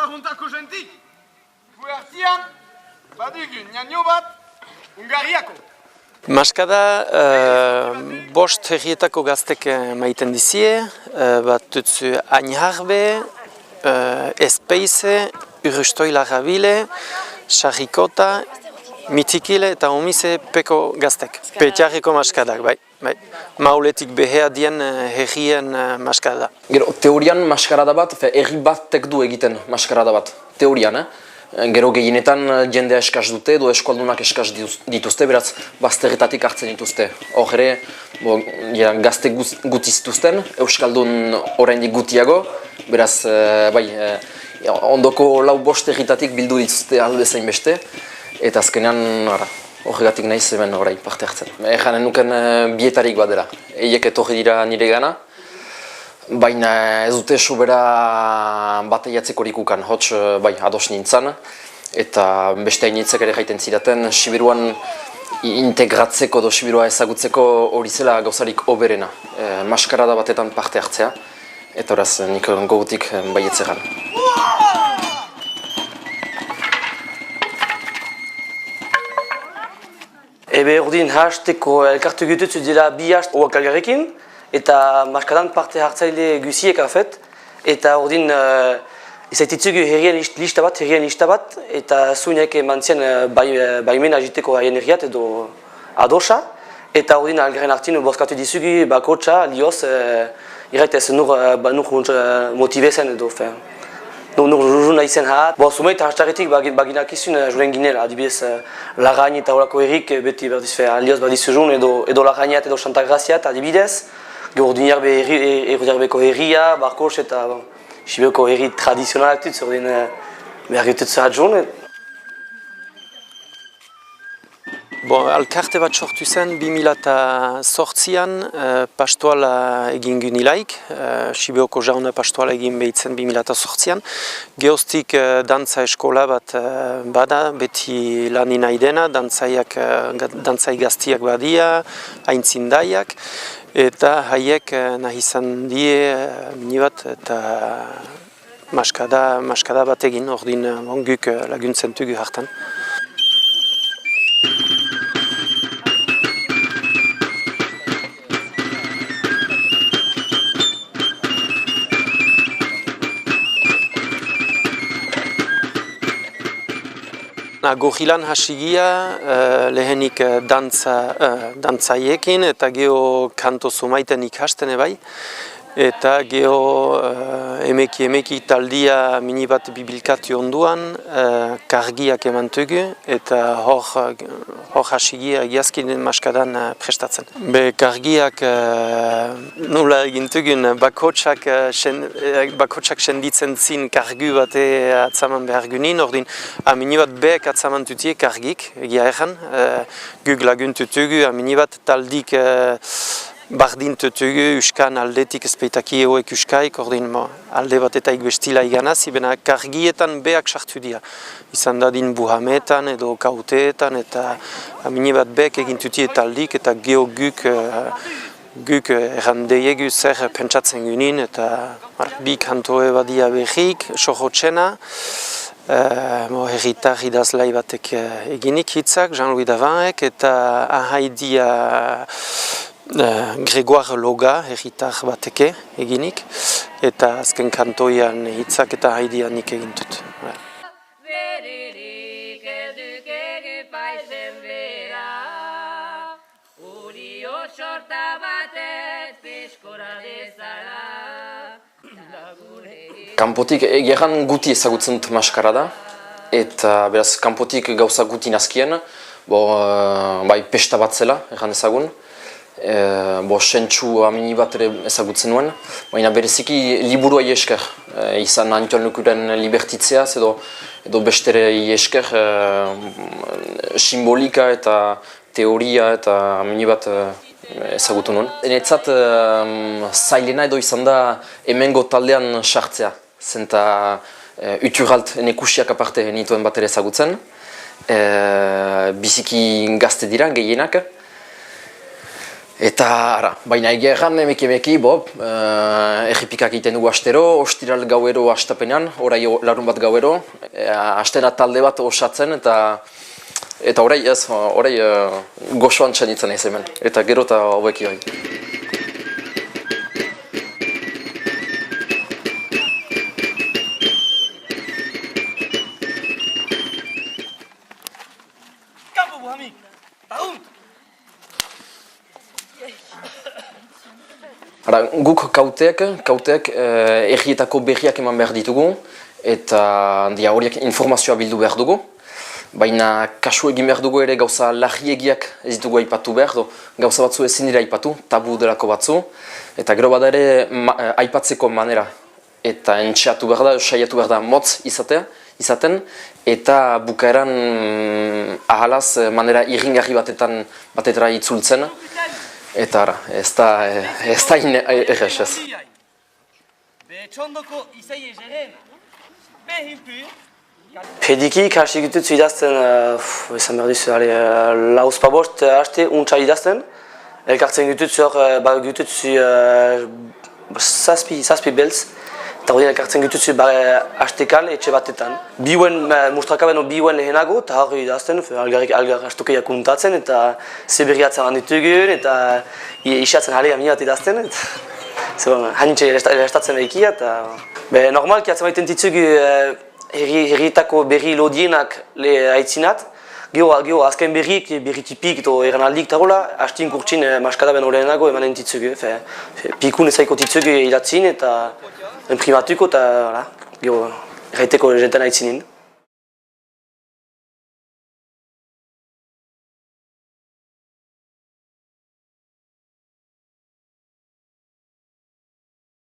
juntako jentik. Gu artian, badugu nianio bat, Ungariako. Maskada bost herrietako gaztek maiten dizie, bat dutzu Ainharbe, Espeize, Urustoi Larrabile, Sarrikota, Mitikile eta Omise peko gaztek. Petiarriko maskadak, bai. Mauletik behea dien herrien maskada. Gero, teorian maskarada bat, herri batek du egiten maskarada bat. Teorian, Gero gehienetan jendea eskaz dute edo eskualdunak eskaz dituzte, beraz bazterretatik hartzen dituzte. Hor ere, gazte guti zituzten, euskaldun oraindik gutiago, beraz ondoko lau bost herritatik bildu dituzte alde zein beste, eta azkenean horregatik nahiz hemen orain parte hartzen. Janen nuken bietarik bat dela, eiek etorri dira nire gana, baina ez dute sobera bateiatzekorik ukan, hots ados nintzen, eta beste hainitzek ere jaiten zidaten, Sibiruan integratzeko edo Sibirua ezagutzeko hori zela gauzarik oberena, maskarada batetan parte hartzea, eta horaz nik gogutik baietzeran. Ebe urdin hasteko elkartu gututzu dira bi hast oak algarrekin, eta maskadan parte hartzaile guziek afet, eta urdin izaititzugu herrien lista bat, eta zuinek eman zien baimena agiteko haien herriat edo adosa, eta urdin algarren hartin bozkatu dizugu bakotxa, lioz, irraitez nur motivezen edo, nur jujun nahi zen hat. Zumeit hastaretik baginak izun juren ginela, adibidez Larrain eta horako herrik beti berdiz lioz berdiz jun edo Larrainat edo Santa Graziat adibidez, Urdinarbeko herria, Barkos eta Sibiroko herri tradizionalak dut, urdin behar gututzu hatjun. Alkarte bat sortu zen 2008an pastoala egin gynilaik, Sibiroko jauna pastoala egin behitzen 2008an. Geoztik dantza eskola bat bada, beti lani nahi dena, dantzai gaztiak badia, aintzindaiak, eta haiek nahi izan die minibat eta maskada bat egin, ordin guk laguntzen dugu hartan. Gorrilan hasigia lehenik dantzaiekin eta geho kanto zumaiten ikasten ebai. Eta geho emeki taldia minibat bibilkatu onduan, kargiak eman tugu eta hor hasigia egiazkin maskadan prestatzen. Kargiak nula egintugun bakotsak senditzen zin kargu bate atzaman behar gunin, ordin minibat behek atzaman tutie kargik, egia egan, guk laguntutugu, minibat taldik bardintutugu uskan aldetik ezpeitaki egoek uskaik, ordin alde batetaik bestila iganaz, ibena kargietan behak sartu dira. Izan dadin buhametan edo kauteetan eta minibat behek egintutie taldik eta geho guk errandeiegu zer pentsatzen gunin eta bi kantoe badia berrik, sohotzena, herritar idazlai batek eginik hitzak, Jean-Louis Davanek eta ahaidia Gregoire Loga, herritar bateke eginik, eta azken kantoian hitzak eta haidian nik egintut. Kanpotik egeran guti ezagutzen dut maskarada, eta beraz kanpotik gauza guti nazkien, pesta bat zela, egan ezagun. Sentsu amini bat ere ezagutzen nuen, baina bereziki liburuai esker, izan Anton Lukuren libertitzeaz edo bestere esker simbolika eta teoria eta amini bat ezagutu nuen. Enetzat zailena edo izan da hemengo taldean sartzea, zenta uturalt nekusiak aparte nituen bat ere ezagutzen, biziki gazte dira gehienak. Eta, ara, baina egia erran emeki, erripikak egiten dugu astero, ostiral gauero astapenean, orai larun bat gauero, astera talde bat osatzen, eta orai ez, orai gozoan txanitzen ez hemen, eta gero eta hobeki gai. Campo, Buhamik! Tagunt! Ara, guk kauteak errietako berriak eman behar ditugu eta horiek informazioa bildu behar dugu. Baina kasu egin behar dugu ere gauza larriegiak ez ditugu aipatu behar, gauza batzu ezin dira aipatu, tabu delako batzu. Eta gero bada ere aipatzeko manera eta entxeatu behar da, saiatu behar da motz izaten eta bukaeran ahalaz manera irringarri batetara itzultzen. Eta ara, ez da errez ez. Hediki, hasi gitutzu idazten, esan behar dizu, lauz pabost haste untsa idazten. Elkartzen gitutzu zazpi beltz. Eta hori elkartzen gitutzu hastekal etxe batetan. Biuen, mustrakaben biuen lehenago, eta hori idazten, algar hastokeiak untatzen, eta zeberriatzen handitugun, eta isatzen jalega minat idazten. Hanitxe estatzen behikia, eta normalki atzen baiten ditzugu herrietako berri lodienak haitzinat. Gero azken berri tipik edo eranaldik eta hola, hastien kurtsin maskadaben lehenago emanen ditzugu. Pikun ezaiko ditzugu idatzin eta imprimatuko eta gero erraiteko jenten haitzinin.